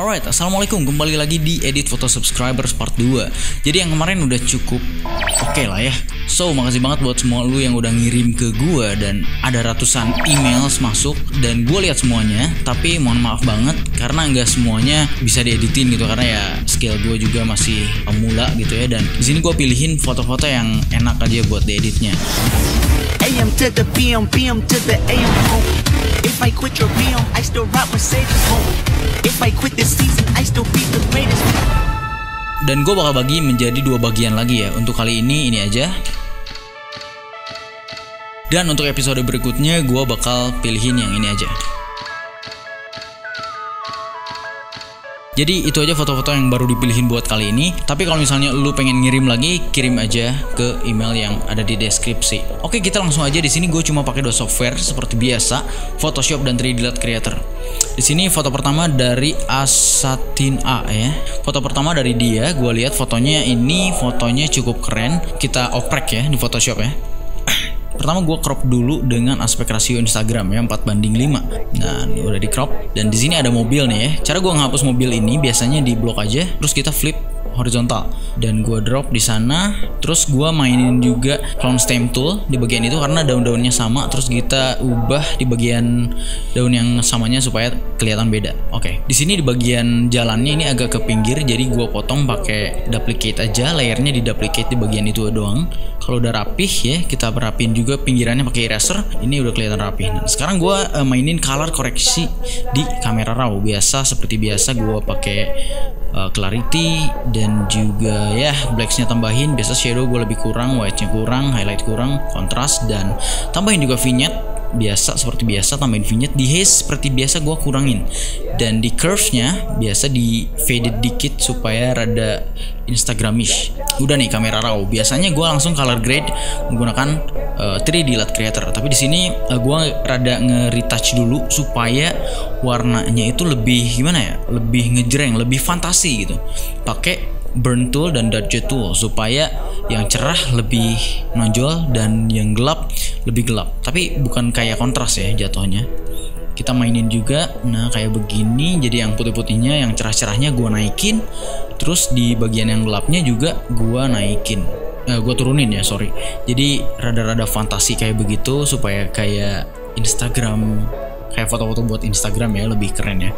Alright, assalamualaikum, kembali lagi di Edit Foto Subscribers Part 2. Jadi yang kemarin udah cukup oke lah ya. So, makasih banget buat semua lu yang udah ngirim ke gua. Dan ada ratusan emails masuk dan gua lihat semuanya. Tapi mohon maaf banget karena nggak semuanya bisa dieditin gitu. Karena ya skill gua juga masih pemula gitu ya. Dan di sini gua pilihin foto-foto yang enak aja buat dieditnya. AM to the PM, PM to the AM home. If I quit your PM, I still rock Mercedes home. If I quit this season, I still be the greatest. Dan gue bakal bagi menjadi dua bagian lagi ya. Untuk kali ini aja. Dan untuk episode berikutnya gue bakal pilihin yang ini aja. Jadi itu aja foto-foto yang baru dipilihin buat kali ini. Tapi kalau misalnya lu pengen ngirim lagi, kirim aja ke email yang ada di deskripsi. Oke, kita langsung aja. Di sini gue cuma pakai dua software seperti biasa, Photoshop dan 3D Creator. Di sini foto pertama dari Asatin A ya. Foto pertama dari dia, gue lihat fotonya ini cukup keren. Kita oprek ya di Photoshop ya. Pertama gue crop dulu dengan aspek rasio Instagram ya 4:5. Nah, ini udah di crop dan di sini ada mobil nih ya. Cara gue ngapus mobil ini biasanya di blok aja, terus kita flip horizontal dan gue drop di sana. Terus gue mainin juga clone stamp tool di bagian itu karena daun-daunnya sama. Terus kita ubah di bagian daun yang samanya supaya kelihatan beda. Oke, di sini di bagian jalannya ini agak ke pinggir, jadi gue potong pakai duplicate aja. Layernya di duplicate di bagian itu doang. Kalau udah rapih ya, kita rapin juga pinggirannya pakai eraser. Ini udah kelihatan rapih. Nah, sekarang gue mainin color koreksi di kamera raw. Biasa seperti biasa gue pakai clarity dan juga ya blacks-nya tambahin. Biasa shadow gue lebih kurang, white-nya kurang, highlight kurang, kontras, dan tambahin juga vignette. Biasa seperti biasa tambahin vignette. Di haze seperti biasa gue kurangin. Dan di curves-nya biasa di faded dikit supaya rada instagramish. Udah nih kamera raw. Biasanya gue langsung color grade menggunakan 3D Creator. Tapi di sini gue rada nge-retouch dulu supaya warnanya itu lebih gimana ya? Lebih ngejreng, lebih fantasi gitu. Pakai burn tool dan dodge tool supaya yang cerah lebih menonjol dan yang gelap lebih gelap. Tapi bukan kayak kontras ya jatuhnya. Kita mainin juga, nah kayak begini. Jadi yang putih-putihnya, yang cerah-cerahnya gue naikin. Terus di bagian yang gelapnya juga gue naikin. Gue turunin ya, sorry. Jadi rada-rada fantasi kayak begitu supaya kayak Instagram, kayak foto-foto buat Instagram ya, lebih keren ya.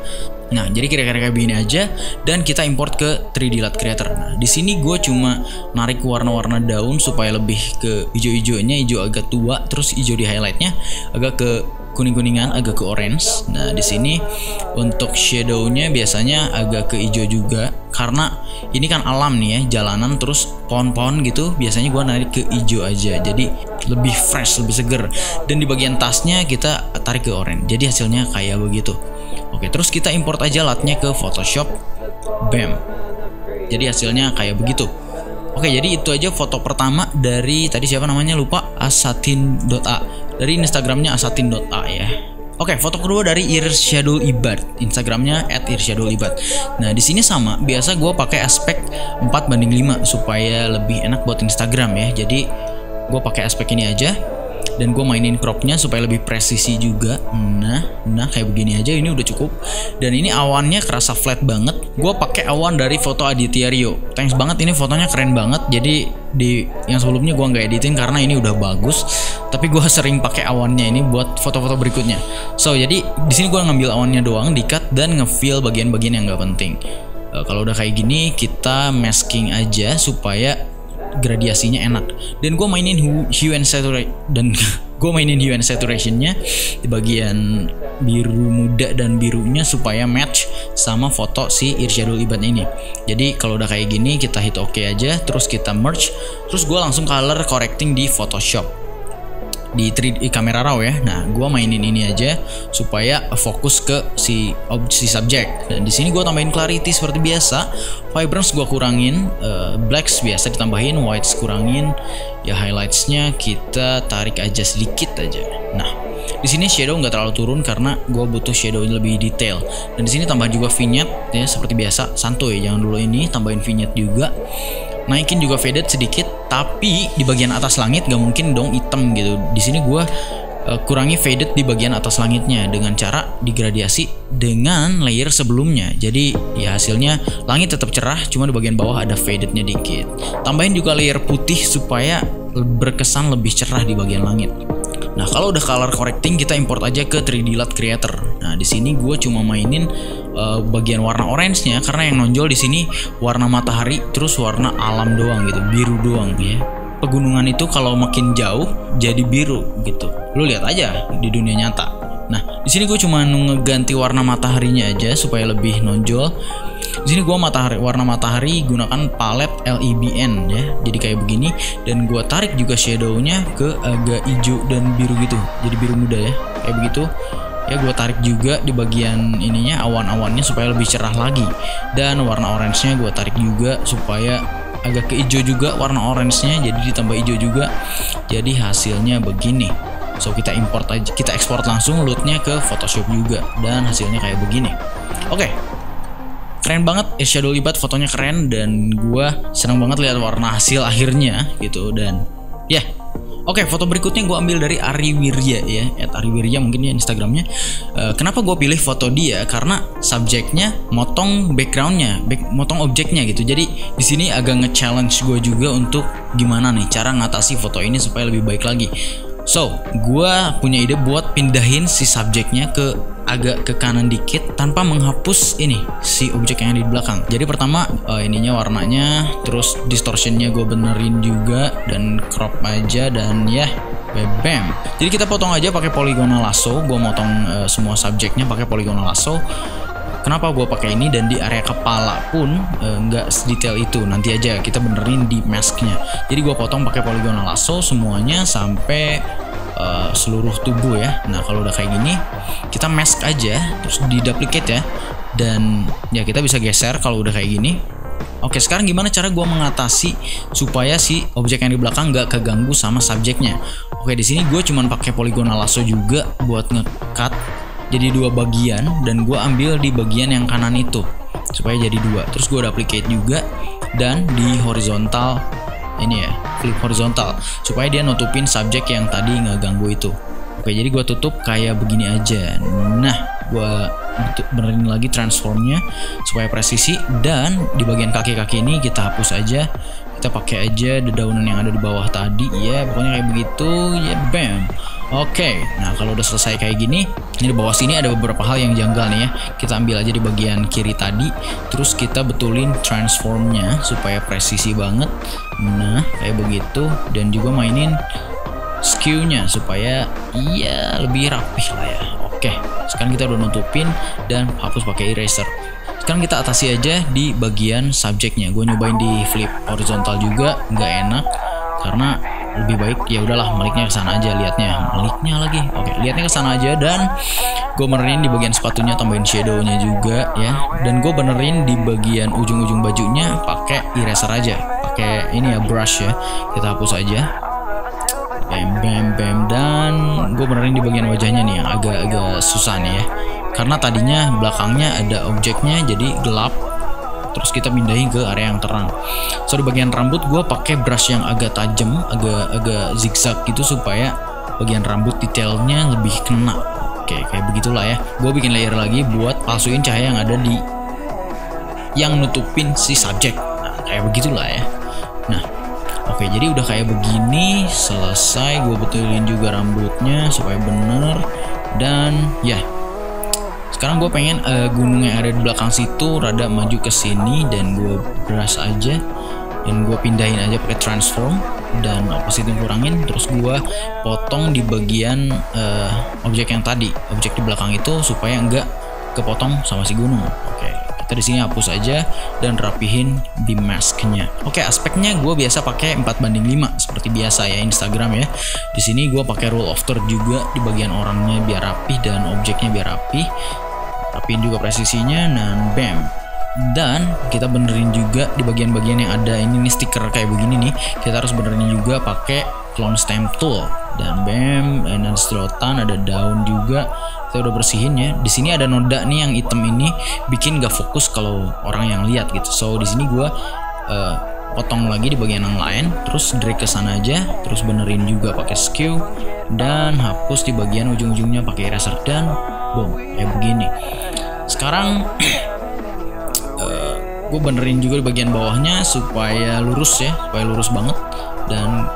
Nah, jadi kira-kira kayak begini aja dan kita import ke 3D Creator. Nah, di sini gue cuma narik warna-warna daun supaya lebih ke hijau-hijaunya, hijau agak tua, terus hijau di highlightnya agak ke kuning-kuningan, agak ke orange. Nah, di sini untuk shadownya biasanya agak ke hijau juga karena ini kan alam nih ya, jalanan terus pohon-pohon gitu. Biasanya gue narik ke hijau aja, jadi lebih fresh, lebih seger. Dan di bagian tasnya kita tarik ke orange. Jadi hasilnya kayak begitu. Oke, terus kita import aja latnya ke Photoshop. Bam. Jadi hasilnya kayak begitu. Oke, jadi itu aja foto pertama dari tadi siapa namanya lupa, asatin.a. Dari Instagramnya asatin.a ya. Oke, foto kedua dari Irsyadul Ibad. Instagramnya @irsyadulibad. Nah, di sini sama. Biasa gue pakai aspek 4:5 supaya lebih enak buat Instagram ya. Jadi gue pakai aspek ini aja. Dan gue mainin cropnya supaya lebih presisi juga. Nah kayak begini aja, ini udah cukup. Dan ini awannya kerasa flat banget. Gue pakai awan dari foto Aditya Rio. Thanks banget, ini fotonya keren banget. Jadi di yang sebelumnya gue nggak editin karena ini udah bagus. Tapi gue sering pakai awannya ini buat foto-foto berikutnya. So jadi di sini gue ngambil awannya doang, di-cut dan nge-fill bagian-bagian yang nggak penting. Kalau udah kayak gini kita masking aja supaya gradiasinya enak. Dan gue mainin hue and saturationnya di bagian biru muda dan birunya supaya match sama foto si Irsyadul Ibad ini. Jadi kalau udah kayak gini kita hit OK aja, terus kita merge, terus gue langsung color correcting di Photoshop di 3D kamera raw ya. Nah, gue mainin ini aja supaya fokus ke si subjek. Dan di sini gue tambahin clarity seperti biasa, vibrance gue kurangin, blacks biasa ditambahin, whites kurangin, ya highlightsnya kita tarik aja sedikit aja. Nah, di sini shadow nggak terlalu turun karena gue butuh shadow lebih detail. Dan di sini tambah juga vignette ya seperti biasa, santuy. Jangan dulu ini tambahin vignette juga. Naikin juga faded sedikit, tapi di bagian atas langit gak mungkin dong hitam gitu. Di sini gue kurangi faded di bagian atas langitnya dengan cara digradiasi dengan layer sebelumnya. Jadi ya hasilnya langit tetap cerah, cuma di bagian bawah ada fadednya dikit. Tambahin juga layer putih supaya berkesan lebih cerah di bagian langit. Nah, kalau udah color correcting, kita import aja ke 3D Light Creator. Nah, di sini gue cuma mainin bagian warna orange-nya karena yang nonjol di sini warna matahari terus warna alam doang gitu, biru doang ya. Pegunungan itu kalau makin jauh jadi biru gitu. Lu lihat aja di dunia nyata. Nah, di sini gue cuma ngeganti warna mataharinya aja supaya lebih nonjol. Di sini gue warna matahari gunakan palet LEBN ya. Jadi kayak begini, dan gue tarik juga shadownya ke agak hijau dan biru gitu. Jadi biru muda ya. Kayak begitu. Ya, gue tarik juga di bagian ininya awan-awannya supaya lebih cerah lagi. Dan warna orange-nya gue tarik juga supaya agak ke hijau juga warna orange-nya, jadi ditambah hijau juga. Jadi hasilnya begini. So kita import aja, kita ekspor langsung loadnya ke Photoshop juga, dan hasilnya kayak begini. Oke. Keren banget, shadow libat, fotonya keren, dan gua senang banget lihat warna hasil akhirnya gitu. Dan ya. Oke, foto berikutnya gue ambil dari Ari Wirya ya, Ari Wirya mungkin ya Instagramnya. Kenapa gue pilih foto dia? Karena subjeknya motong backgroundnya, motong objeknya gitu. Jadi di sini agak nge-challenge gue juga untuk gimana nih cara ngatasi foto ini supaya lebih baik lagi. So, gue punya ide buat pindahin si subjeknya ke agak ke kanan dikit tanpa menghapus ini si objek yang ada di belakang. Jadi pertama ininya warnanya, terus distortionnya gue benerin juga dan crop aja, dan ya bam. Jadi kita potong aja pakai polygonal lasso. Gue motong semua subjeknya pakai polygonal lasso. Kenapa gue pakai ini, dan di area kepala pun nggak sedetail itu, nanti aja kita benerin di masknya. Jadi gue potong pakai polygonal lasso semuanya sampai seluruh tubuh ya. Nah, kalau udah kayak gini kita mask aja, terus di duplicate ya, dan ya kita bisa geser kalau udah kayak gini. Oke, sekarang gimana cara gue mengatasi supaya si objek yang di belakang nggak keganggu sama subjeknya? Oke, di sini gue cuman pakai polygonal lasso juga buat nge-cut jadi dua bagian, dan gue ambil di bagian yang kanan itu supaya jadi dua. Terus gue duplicate juga, dan di horizontal ini ya, flip horizontal supaya dia nutupin subjek yang tadi nggak ganggu itu. Oke, jadi gue tutup kayak begini aja. Nah, gue benerin lagi transformnya supaya presisi, dan di bagian kaki-kaki ini kita hapus aja. Kita pakai aja dedaunan yang ada di bawah tadi ya, pokoknya kayak begitu ya, bam. Oke, nah kalau udah selesai kayak gini, ini di bawah sini ada beberapa hal yang janggal nih ya. Kita ambil aja di bagian kiri tadi, terus kita betulin transformnya supaya presisi banget. Nah, kayak begitu, dan juga mainin skew-nya supaya iya lebih rapih lah ya. Oke, sekarang kita udah nutupin dan hapus pakai eraser. Sekarang kita atasi aja di bagian subjeknya. Gue nyobain di flip horizontal juga, nggak enak karena lebih baik ya udahlah maliknya ke sana aja, maliknya lagi. Oke, lihatnya ke sana aja, dan gue benerin di bagian sepatunya, tambahin shadownya juga ya, dan gue benerin di bagian ujung-ujung bajunya pakai eraser aja, pakai ini ya, brush ya. Kita hapus aja, bam, dan gue benerin di bagian wajahnya nih yang agak susah nih ya, karena tadinya belakangnya ada objeknya jadi gelap. Terus kita pindahin ke area yang terang. So di bagian rambut gue pakai brush yang agak tajam, agak zigzag gitu supaya bagian rambut detailnya lebih kena. Oke, kayak begitulah ya. Gue bikin layer lagi buat palsuin cahaya yang ada di yang nutupin si subjek. Nah, kayak begitulah ya. Nah, oke, jadi udah kayak begini, selesai. Gue betulin juga rambutnya supaya bener, dan ya. Sekarang gue pengen gunung yang ada di belakang situ rada maju ke sini, dan gue brush aja, dan gue pindahin aja pakai transform, dan opacity kurangin. Terus gue potong di bagian objek yang tadi, objek di belakang itu, supaya nggak kepotong sama si gunung. Oke, kita di sini hapus aja dan rapihin di masknya. Oke, aspeknya gue biasa pakai 4:5 seperti biasa ya Instagram ya. Di sini gue pakai rule of third juga di bagian orangnya biar rapi, dan objeknya biar rapi. Rapiin juga presisinya, dan bam. Dan kita benerin juga di bagian-bagian yang ada ini nih, stiker kayak begini nih, kita harus benerin juga pakai clone stamp tool, dan bam. Dan ada sedotan, ada daun juga, kita udah bersihin ya. Di sini ada noda nih yang hitam ini, bikin gak fokus kalau orang yang lihat gitu. So di sini gue potong lagi di bagian yang lain, terus drag ke sana aja, terus benerin juga pakai skew. dan hapus di bagian ujung-ujungnya pakai eraser dan boom, kayak begini. Sekarang gue benerin juga di bagian bawahnya supaya lurus ya, supaya lurus banget, dan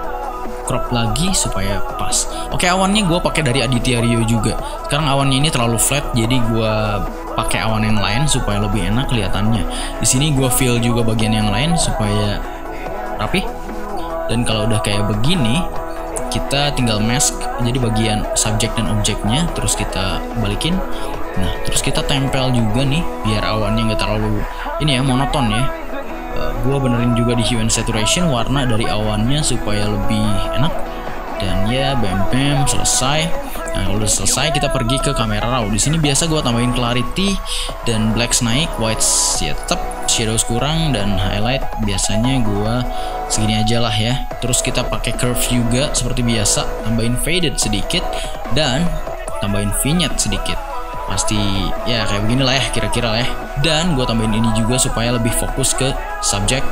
crop lagi supaya pas. Oke, awannya gue pakai dari Aditya Rio juga. Sekarang awannya ini terlalu flat, jadi gue pakai awan yang lain supaya lebih enak kelihatannya. Di sini gue fill juga bagian yang lain supaya rapi. Dan kalau udah kayak begini, kita tinggal mask jadi bagian subjek dan objeknya, terus kita balikin. Nah, terus kita tempel juga nih biar awannya nggak terlalu ini ya, monoton ya. Gua benerin juga di hue and saturation warna dari awannya supaya lebih enak. Dan ya, bam bam, selesai. Nah, kalau udah selesai kita pergi ke kamera raw. Di sini biasa gua tambahin clarity dan blacks naik, whites ya tetap, shadows kurang, dan highlight biasanya gua segini aja lah ya. Terus kita pakai curve juga seperti biasa, tambahin faded sedikit dan tambahin vignette sedikit. Pasti ya kayak begini lah ya kira-kira lah ya. Dan gue tambahin ini juga supaya lebih fokus ke subjek.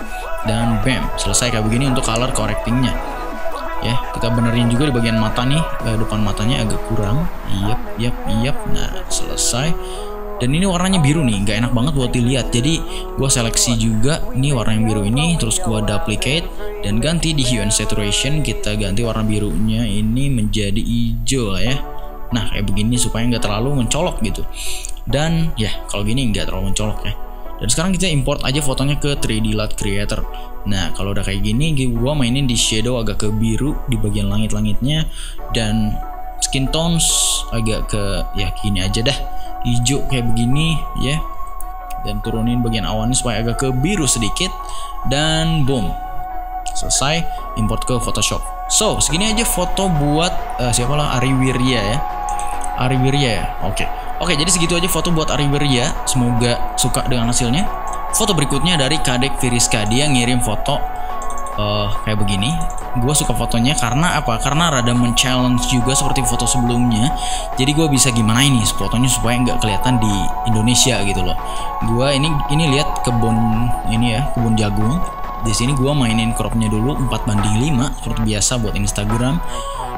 Dan bam, selesai kayak begini untuk color correctingnya. Ya, kita benerin juga di bagian mata nih, depan matanya agak kurang. Yap. Nah, selesai. Dan ini warnanya biru nih, nggak enak banget buat dilihat. Jadi gue seleksi juga nih warna yang biru ini, terus gue duplicate dan ganti di hue and saturation. Kita ganti warna birunya ini menjadi hijau lah ya. Nah, kayak begini supaya nggak terlalu mencolok gitu. Dan ya, kalau gini nggak terlalu mencolok ya. Dan sekarang kita import aja fotonya ke 3D Light Creator. Nah, kalau udah kayak gini, gue mainin di shadow agak ke biru di bagian langit-langitnya, dan skin tones agak ke ya gini aja dah, hijau kayak begini ya. Dan turunin bagian awannya supaya agak ke biru sedikit, dan boom, selesai. Import ke Photoshop. So, segini aja foto buat siapalah Ari Wirya ya. Ari Wirya ya. Oke, jadi segitu aja foto buat Ari Wirya. Semoga suka dengan hasilnya. Foto berikutnya dari Kadek Firiska. Dia ngirim foto kayak begini. Gue suka fotonya karena apa? Karena rada men-challenge juga seperti foto sebelumnya. Jadi gue bisa gimana ini fotonya supaya nggak kelihatan di Indonesia gitu loh. Gue ini lihat kebun ini ya, kebun jagung. Di sini gue mainin cropnya dulu 4:5 seperti biasa buat Instagram.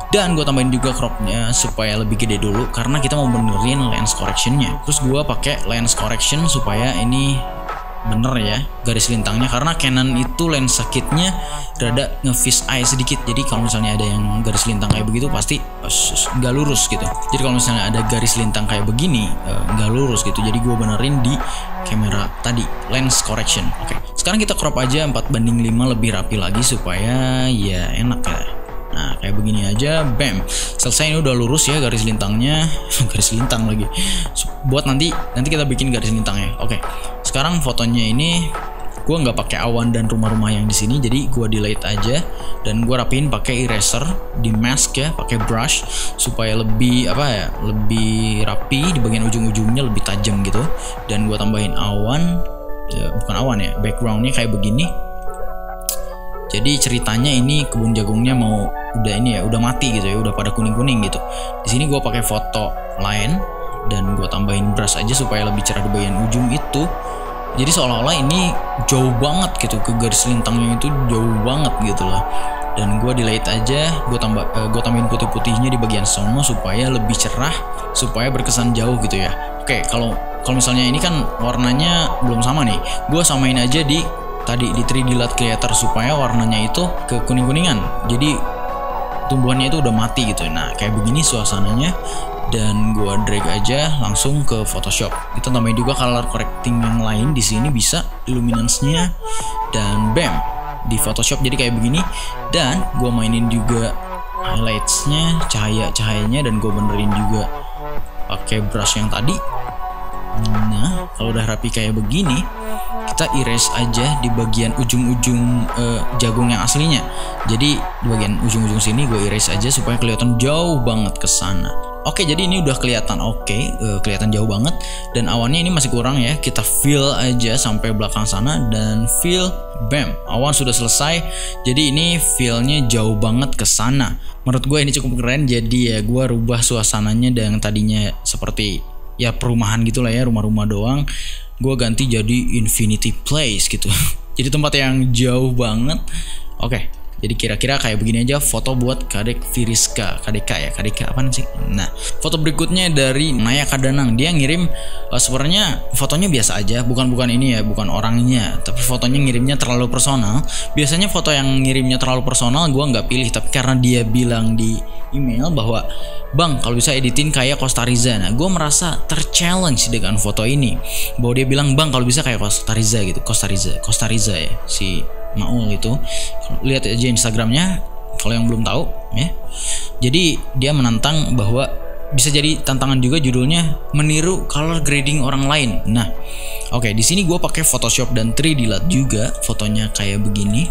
Dan gue tambahin juga cropnya supaya lebih gede dulu karena kita mau benerin lens correctionnya. Terus gue pakai lens correction supaya ini bener ya garis lintangnya, karena Canon itu lensa kitnya rada nge-fish eye sedikit. Jadi kalau misalnya ada yang garis lintang kayak begitu pasti nggak lurus gitu. Jadi kalau misalnya ada garis lintang kayak begini nggak lurus gitu. Jadi gue benerin di kamera tadi lens correction. Oke, sekarang kita crop aja 4:5 lebih rapi lagi supaya ya enak ya. Nah, kayak begini aja, bam, selesai. Ini udah lurus ya garis lintangnya. Garis lintang lagi buat nanti kita bikin garis lintangnya. Oke, sekarang fotonya ini gue nggak pakai awan dan rumah-rumah yang di sini, jadi gue delete aja dan gue rapiin pakai eraser di mask ya, pakai brush supaya lebih lebih rapi di bagian ujung-ujungnya, lebih tajam gitu. Dan gue tambahin awan, bukan awan ya, backgroundnya kayak begini. Jadi ceritanya ini kebun jagungnya udah mati gitu ya, udah pada kuning-kuning gitu. Di sini gue pakai foto lain dan gue tambahin brush aja supaya lebih cerah di bagian ujung itu. Jadi seolah-olah ini jauh banget gitu, ke garis lintangnya itu jauh banget gitu loh. Dan gue delete aja, gue tambahin putih-putihnya di bagian sono supaya lebih cerah, supaya berkesan jauh gitu ya. Oke, kalau misalnya ini kan warnanya belum sama nih, gue samain aja di 3D Light Creator supaya warnanya itu ke kuning-kuningan. Jadi tumbuhannya itu udah mati gitu. Nah, kayak begini suasananya. Dan gua drag aja langsung ke Photoshop. Kita tambahin juga color correcting yang lain di sini, bisa luminance-nya, dan bam, di Photoshop jadi kayak begini. Dan gua mainin juga highlights-nya, cahaya-cahayanya, dan gua benerin juga pakai brush yang tadi. Nah, kalau udah rapi kayak begini, kita erase aja di bagian ujung-ujung jagung yang aslinya. Jadi di bagian ujung-ujung sini gue erase aja supaya kelihatan jauh banget ke sana. Oke, jadi ini udah kelihatan kelihatan jauh banget. Dan awannya ini masih kurang ya. Kita fill aja sampai belakang sana dan fill, bam, awan sudah selesai. Jadi ini fillnya jauh banget ke sana. Menurut gue ini cukup keren. Jadi ya gue rubah suasananya yang tadinya seperti ya perumahan gitulah ya, rumah-rumah doang. Gue ganti jadi infinity place gitu. Jadi tempat yang jauh banget. Oke, Jadi kira-kira kayak begini aja foto buat Kadek Firiska, KDK apaan sih? Nah, foto berikutnya dari Naya Kadanang. Dia ngirim sebenarnya fotonya biasa aja, bukan ini ya, bukan orangnya, tapi fotonya ngirimnya terlalu personal. Biasanya foto yang ngirimnya terlalu personal gua nggak pilih, tapi karena dia bilang di email bahwa Bang, kalau bisa editin kayak Costa Riza. Nah, gue merasa terchallenge dengan foto ini. Bahwa dia bilang, Bang, kalau bisa kayak Costa Riza gitu. Costa Riza ya, si Maul itu. Lihat aja Instagramnya kalau yang belum tahu ya. Jadi dia menantang bahwa bisa jadi tantangan juga judulnya meniru color grading orang lain. Nah, oke, di sini gue pakai Photoshop dan 3D Lat juga. Fotonya kayak begini.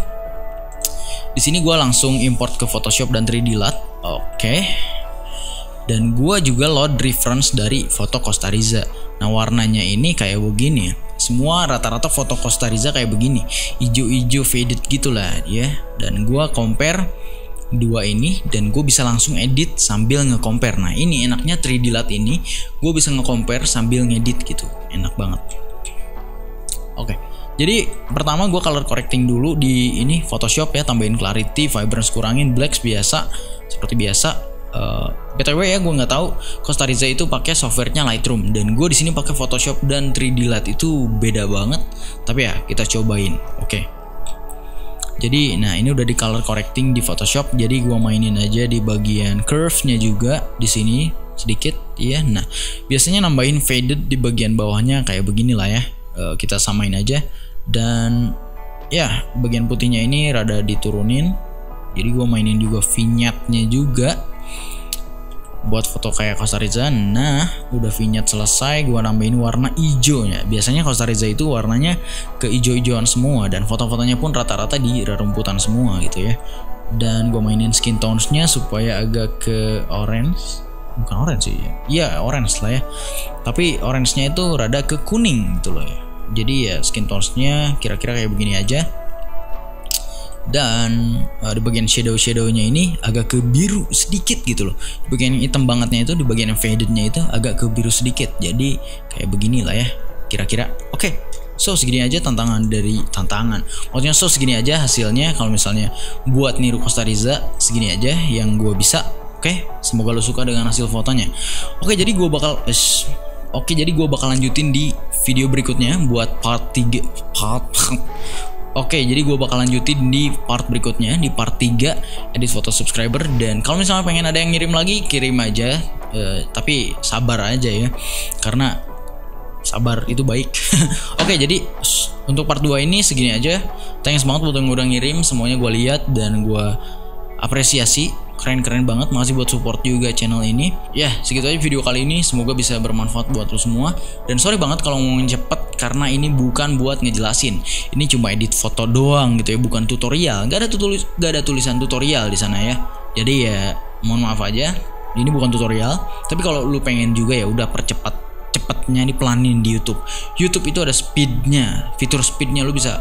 Di sini gue langsung import ke Photoshop dan 3D Lat. Oke. Dan gue juga load reference dari foto Costa Riza. Nah, warnanya ini kayak begini. Semua rata-rata foto Costa Riza kayak begini, ijo-ijo faded gitulah ya. Dan gue compare dua ini dan gue bisa langsung edit sambil nge-compare. Nah, ini enaknya 3D Lat ini, gue bisa nge-compare sambil ngedit gitu. Enak banget. Oke. Jadi pertama gue color correcting dulu di ini Photoshop ya, tambahin clarity, vibrance kurangin, blacks biasa seperti biasa. BTW ya, gue nggak tahu Costa Riza itu pakai softwarenya Lightroom dan gue di sini pakai Photoshop dan 3D Lat itu beda banget. Tapi ya kita cobain. Oke. Jadi nah ini udah di color correcting di Photoshop. Jadi gue mainin aja di bagian curve-nya juga di sini sedikit ya. Nah biasanya nambahin faded di bagian bawahnya kayak beginilah ya. Kita samain aja dan ya bagian putihnya ini rada diturunin. Jadi gue mainin juga vignette-nya juga buat foto kayak Costa Riza. Nah udah vignette selesai, gue nambahin warna hijaunya. Biasanya Costa Riza itu warnanya ke hijau-hijauan semua dan foto-fotonya pun rata-rata di rerumputan semua gitu ya. Dan gue mainin skin tones-nya supaya agak ke orange. Bukan orange sih ya, iya orange lah ya, tapi orange-nya itu rada ke kuning gitu loh ya. Jadi ya skin tones-nya kira-kira kayak begini aja. Dan di bagian shadow-shadownya ini agak ke biru sedikit gitu loh. Di bagian hitam bangetnya itu, di bagian fadednya itu agak ke biru sedikit. Jadi kayak begini lah ya kira-kira. Oke. So segini aja maksudnya so segini aja hasilnya. Kalau misalnya buat niru Costa Riza, segini aja yang gue bisa. Oke, semoga lo suka dengan hasil fotonya. Oke, jadi gue bakal lanjutin di video berikutnya buat part 3. Oke, jadi gue bakal lanjutin di part berikutnya, di part 3 edit foto subscriber. Dan kalau misalnya pengen ada yang ngirim lagi, kirim aja. Tapi sabar aja ya, karena sabar itu baik. Oke, jadi untuk part 2 ini segini aja. Thanks banget buat yang udah ngirim, semuanya gue lihat dan gue apresiasi. Keren-keren banget, makasih buat support juga channel ini. Ya, segitu aja video kali ini, semoga bisa bermanfaat buat lo semua. Dan sorry banget kalau ngomongin cepet, karena ini bukan buat ngejelasin. Ini cuma edit foto doang gitu ya, bukan tutorial. Gak ada tulisan tutorial di sana ya. Jadi ya, mohon maaf aja, ini bukan tutorial. Tapi kalau lo pengen juga ya udah cepetnya dipelanin di YouTube. YouTube itu ada speednya, fitur speednya lo bisa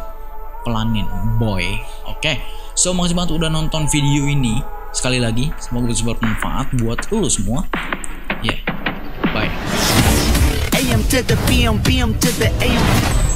pelanin, boy. Oke, so makasih banget udah nonton video ini. Sekali lagi, semoga bisa bermanfaat buat lo semua. Yeah, bye. AM to the PM, PM to the AM.